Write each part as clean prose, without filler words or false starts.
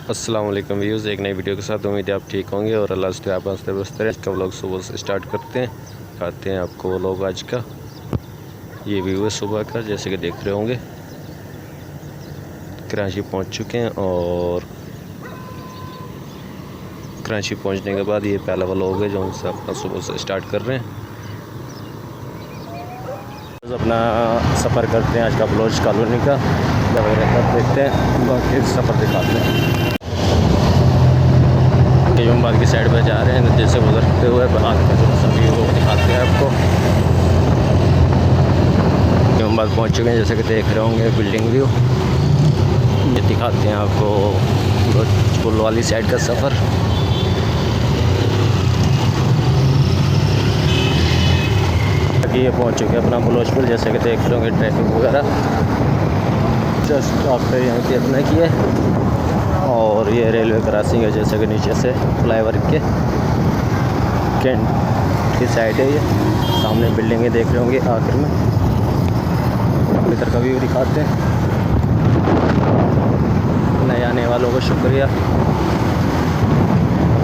अस्सलाम वालेकुम व्यूज़, एक नई वीडियो के साथ उम्मीद है आप ठीक होंगे और अल्लाह से आप हंसते बसते रहे। इसका व्लॉग सुबह से स्टार्ट करते हैं, दिखाते हैं आपको व्लॉग आज का। ये व्यू है सुबह का, जैसे कि देख रहे होंगे। कराची पहुंच चुके हैं और कराची पहुंचने के बाद ये पहला व्लॉग है जो उनसे अपना सुबह से स्टार्ट कर रहे हैं। अपना सफ़र करते हैं आज का ब्लोच कॉलोनी का, देखते हैं, बाकी सफ़र दिखाते हैं। इमामबाद की साइड पर जा रहे हैं, जैसे गुजरते हुए आज का जो सभी वो दिखाते हैं आपको। इमामबाद पहुंच चुके हैं, जैसे कि देख रहे होंगे बिल्डिंग व्यू। ये दिखाते हैं आपको पुल वाली साइड का सफ़र। ये पहुंच चुके हैं अपना बलोच पुल, जैसे कि देख रहे होंगे ट्रैफिक वगैरह जस्ट आफ्टर यहाँ की अपना किए। और ये रेलवे क्रॉसिंग है, जैसे कि नीचे से फ्लाईओवर के कैंट की साइड है। ये सामने बिल्डिंगें देख रहे होंगे आखिर में। इधर का व्यू दिखाते हैं। नए आने वालों को शुक्रिया,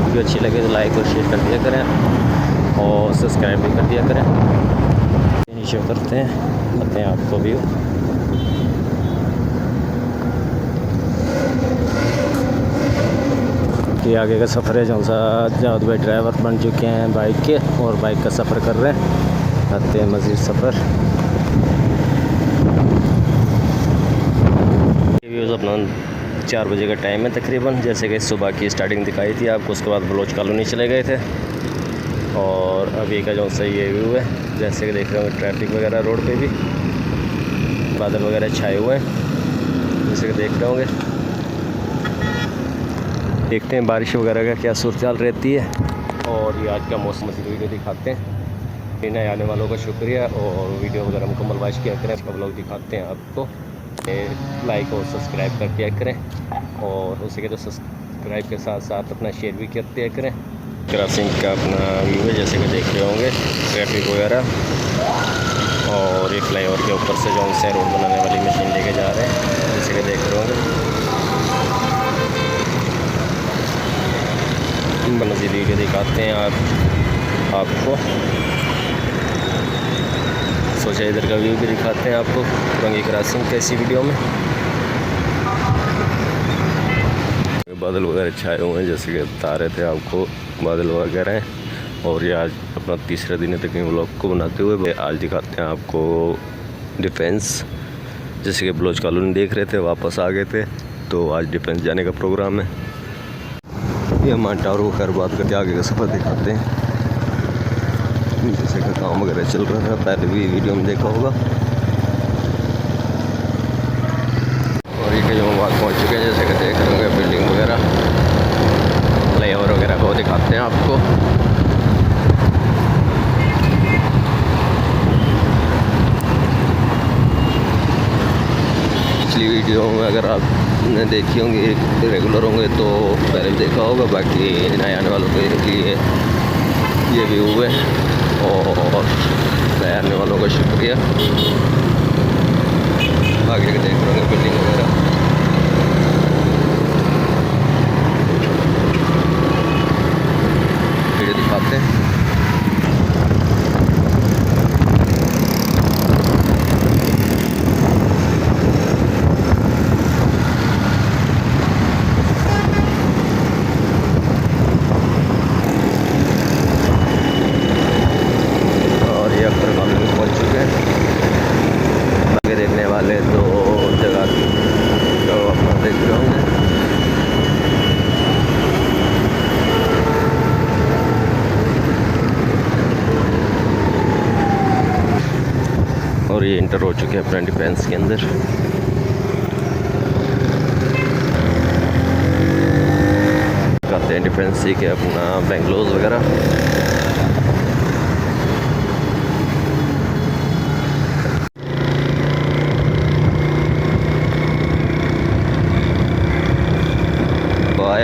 वीडियो अच्छी लगे तो लाइक और शेयर कर दिया करें और सब्सक्राइब भी कर दिया करें। नीचे उतरते हैं, बताते हैं आपको व्यू। कि आगे का सफ़र है, जो सा जावेद भाई ड्राइवर बन चुके हैं बाइक के और बाइक का सफ़र कर रहे हैं। करते हैं मज़ीद सफ़र। व्यूज़ अपना 4 बजे का टाइम है तकरीबन, जैसे कि सुबह की स्टार्टिंग दिखाई थी आपको। उसके बाद बलोच कॉलोनी चले गए थे और अभी का जो सही ये व्यू है, जैसे कि देख रहे होंगे ट्रैफिक वगैरह रोड पे भी, बादल वगैरह छाए हुए हैं, जैसे कि देख रहे होंगे। देखते हैं बारिश वगैरह का क्या सूरत रहती है। और ये आज का मौसम वीडियो दिखाते हैं। नए आने वालों का शुक्रिया और वीडियो वगैरह मुकम्मल वॉच किया करें। इसका ब्लॉग दिखाते हैं आपको, लाइक और सब्सक्राइब कर दिया करें और उसी के तो सब्सक्राइब के साथ साथ अपना शेयर भी कर दिया करें। क्रॉसिंग का अपना व्यू है, जैसे कि देख रहे होंगे ट्रैफिक वगैरह। और एक फ्लाईओवर के ऊपर से जो उनसे रोड बनाने वाली मशीन लेके जा रहे हैं, जैसे कि देख रहे होंगे। मज़ीद वीडियो दिखाते हैं आपको। सोचा इधर का व्यू भी दिखाते हैं आपको, रंगी क्रॉसिंग कैसी वीडियो में। बादल वगैरह छाए हुए हैं, जैसे कि बता रहे थे आपको, बादल वगैरह हैं। और ये आज अपना तीसरा दिन है तकरीबन व्लॉग को बनाते हुए। आज दिखाते हैं आपको डिफेंस, जैसे कि बलोच कॉलोनी देख रहे थे, वापस आ गए थे तो आज डिफेंस जाने का प्रोग्राम है। ये हमारे टावर को खैर बात करके आगे का सफ़र दिखाते हैं, जैसे कि काम वगैरह चल रहा था, पहले भी वीडियो में देखा होगा। और ये जो हम बात पहुँच चुके हैं, जैसे कि देख रहे होंगे बिल्डिंग वगैरह, फ्लाईओवर वगैरह को दिखाते हैं आपको। पिछली वीडियो में अगर आपने देखी होंगी, रेगुलर होंगे तो पहले भी देखा होगा। बाकी नए आने वालों के लिए ये व्यू है और नए आने वालों का शुक्रिया। आगे के देख रहे होंगे बिल्डिंग वगैरह। वीडियो दिखाते हैं। देखने वाले तो जगह तो अपना देख रहे होंगे। और ये इंटर हो चुके हैं अपना डिफेंस के अंदर। करते हैं डिफेंस सीखे अपना बेंगलोर वगैरह।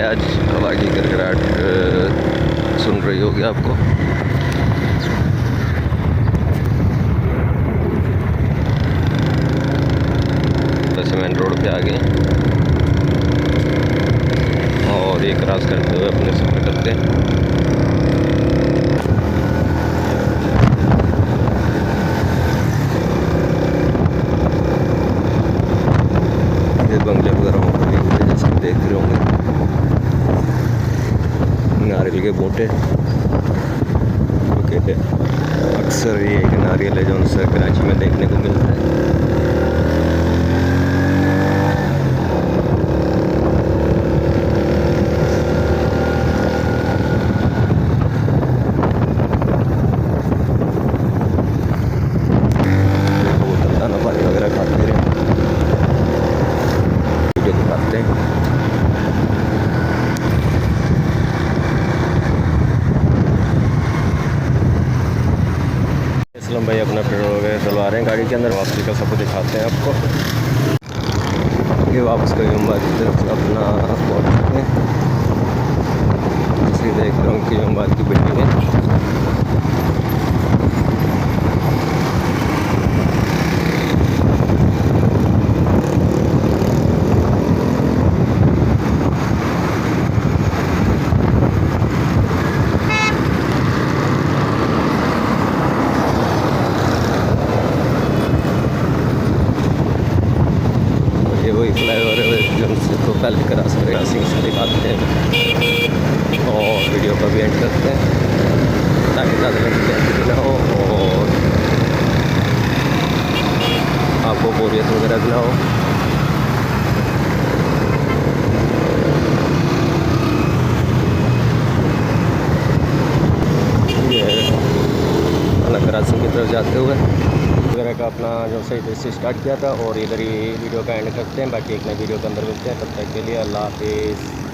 आज हवा की गड़गड़ाहट सुन रही होगी आपको। वैसे मेन रोड पे आ गए। क्रॉस करते हुए अपने सफ़र करते हैं। बंगले वगैरह बने हुए जैसे देख रहे होंगे, नारियल के बूटे। क्योंकि अक्सर ये एक नारियल है जो उनसे कराची में देखने को मिलता है। दाना पानी वगैरह खाते रहे, वीडियो दिखाते हैं। असलम भाई अपना पेट्रोल वगैरह डलवा रहे हैं गाड़ी के अंदर। वापसी का सब दिखाते हैं आपको। ये वापस कभी की तरफ अपना पहुँच चुके हैं। इसी देख रहा हूँ कि अम्बाद की बिल्डिंग है। ये वही फ्लाईओवर है जो उनसे तो पहले क्रॉस से दिखाते हैं और वीडियो का भी एंड करते हैं ताकि ज़्यादा लंबी ना हो और आपको बोरियत वगैरह भी ना हो। ये कराची की तरफ जाते हुए वगैरह का अपना जो सही से स्टार्ट किया था और इधर ही वीडियो का एंड करते हैं। बाकी एक नई वीडियो के अंदर मिलते हैं, तब तक के लिए अल्लाह हाफिज़।